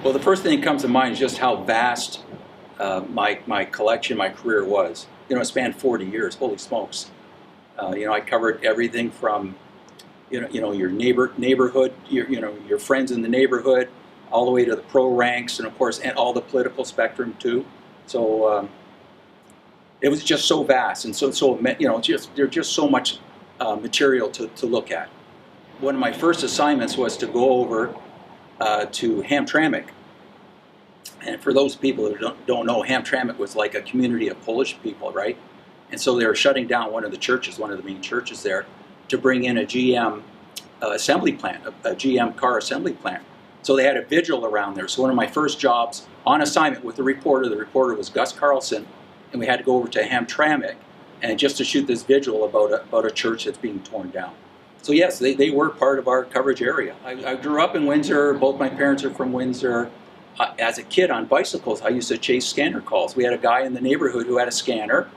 Well, the first thing that comes to mind is just how vast my collection, my career was. You know, it spanned 40 years. Holy smokes! You know, I covered everything from your neighborhood, your friends in the neighborhood, all the way to the pro ranks, and of course, and all the political spectrum too. So it was just so vast, and there's just so much material to look at. One of my first assignments was to go over to Hamtramck. And for those people who don't know, Hamtramck was like a community of Polish people, right? And so they were shutting down one of the churches, one of the main churches there, to bring in a GM assembly plant, a GM car assembly plant. So they had a vigil around there. So one of my first jobs on assignment with the reporter was Gus Carlson, and we had to go over to Hamtramck and just to shoot this vigil about a church that's being torn down. So yes, they were part of our coverage area. I grew up in Windsor. Both my parents are from Windsor. As a kid on bicycles, I used to chase scanner calls. We had a guy in the neighborhood who had a scanner,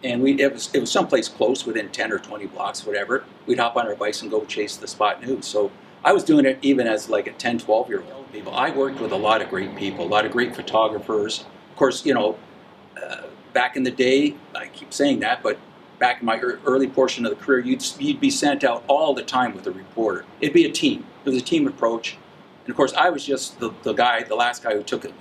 and it was someplace close, within 10 or 20 blocks, whatever. We'd hop on our bikes and go chase the spot news. So I was doing it even as like a 10, 12-year-old. People. I worked with a lot of great people, a lot of great photographers. Of course, back in the day, I keep saying that, but back in my early portion of the career, you'd be sent out all the time with a reporter. It'd be a team. It was a team approach. And of course, I was just the last guy who took it,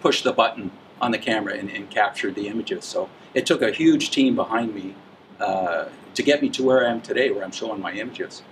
pushed the button on the camera and captured the images. So it took a huge team behind me to get me to where I am today, where I'm showing my images.